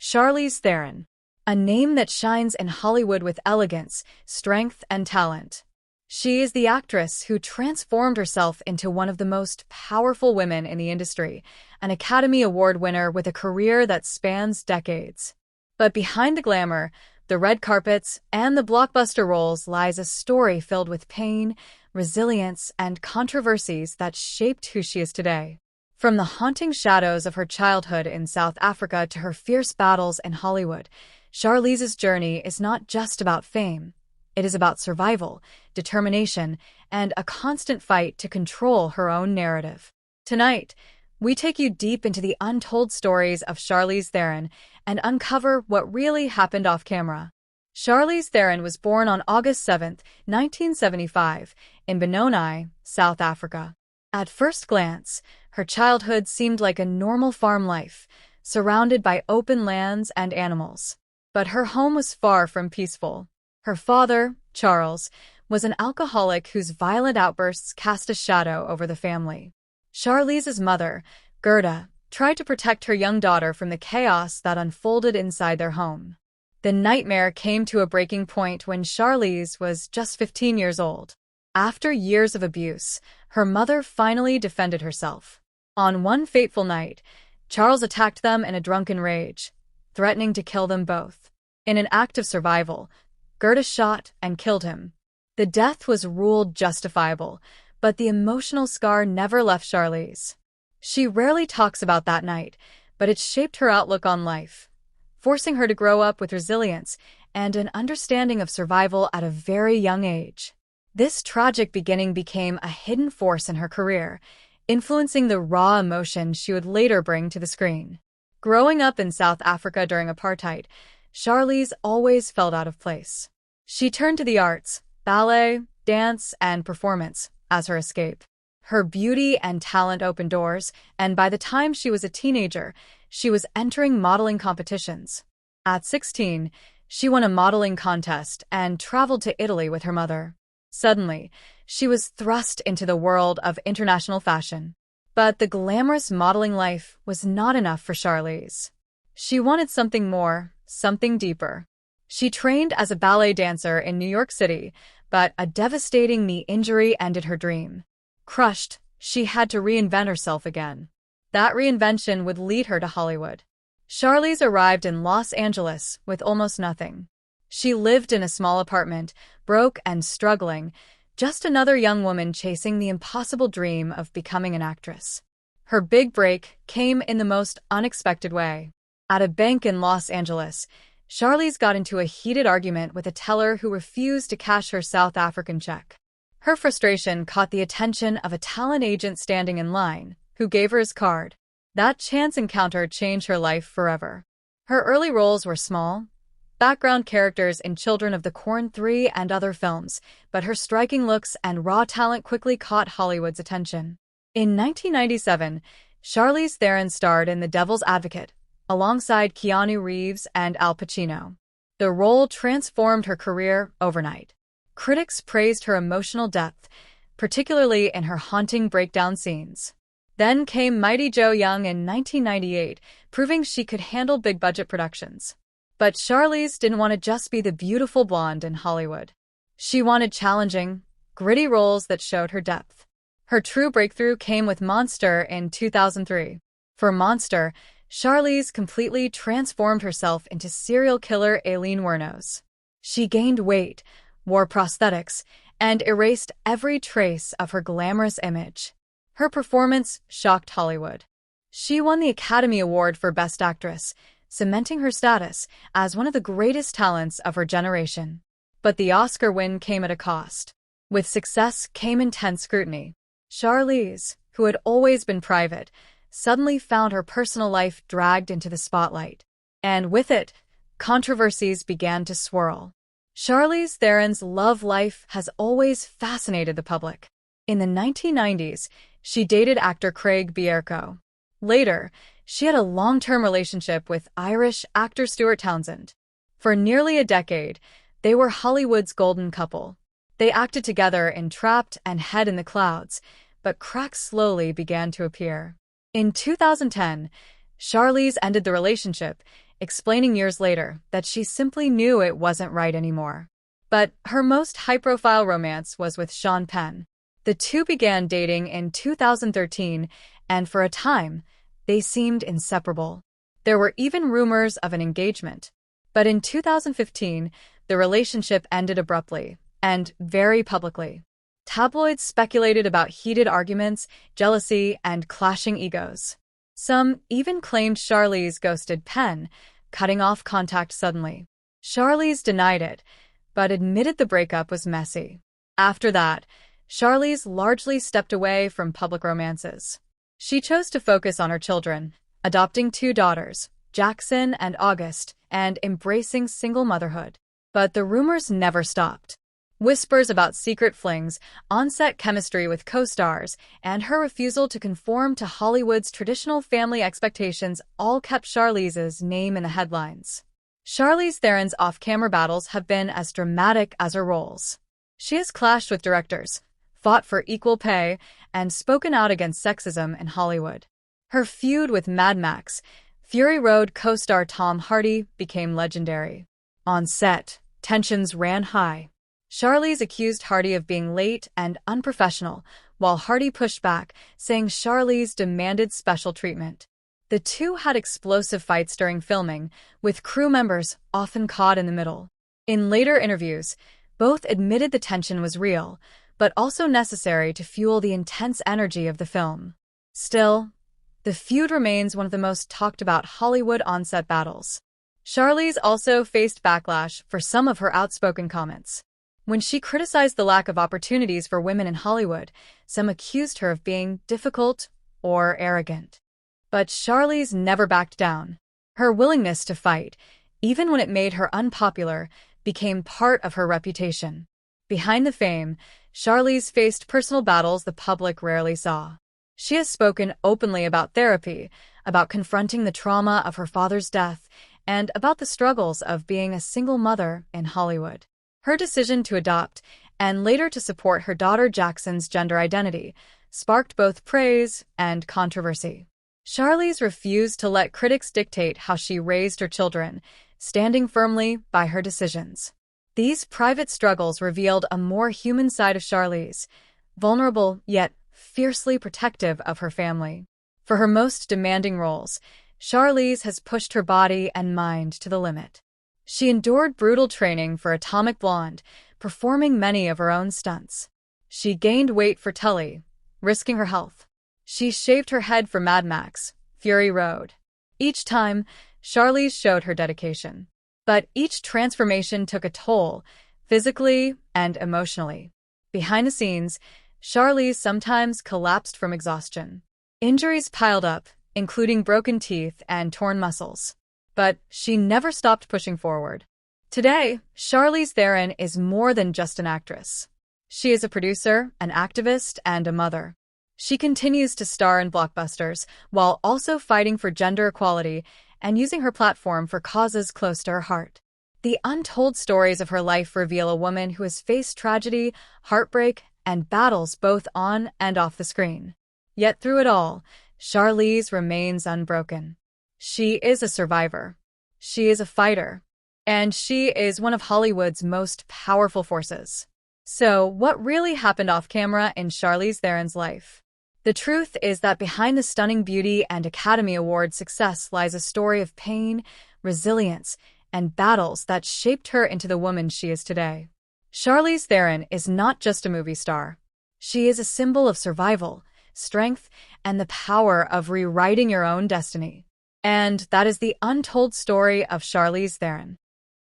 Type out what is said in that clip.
Charlize Theron, a name that shines in Hollywood with elegance, strength, and talent. She is the actress who transformed herself into one of the most powerful women in the industry, an Academy Award winner with a career that spans decades. But behind the glamour, the red carpets, and the blockbuster roles lies a story filled with pain, resilience, and controversies that shaped who she is today. From the haunting shadows of her childhood in South Africa to her fierce battles in Hollywood, Charlize's journey is not just about fame. It is about survival, determination, and a constant fight to control her own narrative. Tonight, we take you deep into the untold stories of Charlize Theron and uncover what really happened off-camera. Charlize Theron was born on August 7, 1975, in Benoni, South Africa. At first glance, her childhood seemed like a normal farm life, surrounded by open lands and animals. But her home was far from peaceful. Her father, Charles, was an alcoholic whose violent outbursts cast a shadow over the family. Charlize's mother, Gerda, tried to protect her young daughter from the chaos that unfolded inside their home. The nightmare came to a breaking point when Charlize was just 15 years old. After years of abuse, her mother finally defended herself. On one fateful night, Charles attacked them in a drunken rage, threatening to kill them both. In an act of survival, Gerda shot and killed him. The death was ruled justifiable, but the emotional scar never left Charlize. She rarely talks about that night, but it shaped her outlook on life, forcing her to grow up with resilience and an understanding of survival at a very young age. This tragic beginning became a hidden force in her career, influencing the raw emotion she would later bring to the screen. Growing up in South Africa during apartheid, Charlize always felt out of place. She turned to the arts, ballet, dance, and performance, as her escape. Her beauty and talent opened doors, and by the time she was a teenager, she was entering modeling competitions. At 16, she won a modeling contest and traveled to Italy with her mother. Suddenly, she was thrust into the world of international fashion. But the glamorous modeling life was not enough for Charlize. She wanted something more, something deeper. She trained as a ballet dancer in New York City, but a devastating knee injury ended her dream. Crushed, she had to reinvent herself again. That reinvention would lead her to Hollywood. Charlize arrived in Los Angeles with almost nothing. She lived in a small apartment, broke and struggling, just another young woman chasing the impossible dream of becoming an actress. Her big break came in the most unexpected way. At a bank in Los Angeles, Charlize got into a heated argument with a teller who refused to cash her South African check. Her frustration caught the attention of a talent agent standing in line, who gave her his card. That chance encounter changed her life forever. Her early roles were small, background characters in Children of the Corn 3 and other films, but her striking looks and raw talent quickly caught Hollywood's attention. In 1997, Charlize Theron starred in The Devil's Advocate, alongside Keanu Reeves and Al Pacino. The role transformed her career overnight. Critics praised her emotional depth, particularly in her haunting breakdown scenes. Then came Mighty Joe Young in 1998, proving she could handle big-budget productions. But Charlize didn't want to just be the beautiful blonde in Hollywood. She wanted challenging, gritty roles that showed her depth. Her true breakthrough came with Monster in 2003. For Monster, Charlize completely transformed herself into serial killer Aileen Wuornos. She gained weight, wore prosthetics, and erased every trace of her glamorous image. Her performance shocked Hollywood. She won the Academy Award for Best Actress, cementing her status as one of the greatest talents of her generation. But the Oscar win came at a cost. With success came intense scrutiny. Charlize, who had always been private, suddenly found her personal life dragged into the spotlight. And with it, controversies began to swirl. Charlize Theron's love life has always fascinated the public. In the 1990s, she dated actor Craig Bierko. Later, she had a long-term relationship with Irish actor Stuart Townsend. For nearly a decade, they were Hollywood's golden couple. They acted together in Trapped and Head in the Clouds, but cracks slowly began to appear. In 2010, Charlize ended the relationship, explaining years later that she simply knew it wasn't right anymore. But her most high-profile romance was with Sean Penn. The two began dating in 2013, and for a time, they seemed inseparable. There were even rumors of an engagement. But in 2015, the relationship ended abruptly, and very publicly. Tabloids speculated about heated arguments, jealousy, and clashing egos. Some even claimed Charlize ghosted Penn, cutting off contact suddenly. Charlize denied it, but admitted the breakup was messy. After that, Charlize largely stepped away from public romances. She chose to focus on her children, adopting 2 daughters, Jackson and August, and embracing single motherhood. But the rumors never stopped. Whispers about secret flings, on-set chemistry with co-stars, and her refusal to conform to Hollywood's traditional family expectations all kept Charlize's name in the headlines. Charlize Theron's off-camera battles have been as dramatic as her roles. She has clashed with directors, fought for equal pay, and spoken out against sexism in Hollywood. Her feud with Mad Max, Fury Road co-star Tom Hardy became legendary. On set, tensions ran high. Charlize accused Hardy of being late and unprofessional, while Hardy pushed back, saying Charlize demanded special treatment. The two had explosive fights during filming, with crew members often caught in the middle. In later interviews, both admitted the tension was real, but also necessary to fuel the intense energy of the film. Still, the feud remains one of the most talked about Hollywood on-set battles. Charlize also faced backlash for some of her outspoken comments. When she criticized the lack of opportunities for women in Hollywood, some accused her of being difficult or arrogant. But Charlize never backed down. Her willingness to fight, even when it made her unpopular, became part of her reputation. Behind the fame, Charlize faced personal battles the public rarely saw. She has spoken openly about therapy, about confronting the trauma of her father's death, and about the struggles of being a single mother in Hollywood. Her decision to adopt, and later to support her daughter Jackson's gender identity, sparked both praise and controversy. Charlize refused to let critics dictate how she raised her children, standing firmly by her decisions. These private struggles revealed a more human side of Charlize, vulnerable yet fiercely protective of her family. For her most demanding roles, Charlize has pushed her body and mind to the limit. She endured brutal training for Atomic Blonde, performing many of her own stunts. She gained weight for Tully, risking her health. She shaved her head for Mad Max, Fury Road. Each time, Charlize showed her dedication. But each transformation took a toll, physically and emotionally. Behind the scenes, Charlize sometimes collapsed from exhaustion. Injuries piled up, including broken teeth and torn muscles. But she never stopped pushing forward. Today, Charlize Theron is more than just an actress. She is a producer, an activist, and a mother. She continues to star in blockbusters while also fighting for gender equality and using her platform for causes close to her heart. The untold stories of her life reveal a woman who has faced tragedy, heartbreak, and battles both on and off the screen. Yet through it all, Charlize remains unbroken. She is a survivor. She is a fighter. And she is one of Hollywood's most powerful forces. So, what really happened off-camera in Charlize Theron's life? The truth is that behind the stunning beauty and Academy Award success lies a story of pain, resilience, and battles that shaped her into the woman she is today. Charlize Theron is not just a movie star. She is a symbol of survival, strength, and the power of rewriting your own destiny. And that is the untold story of Charlize Theron.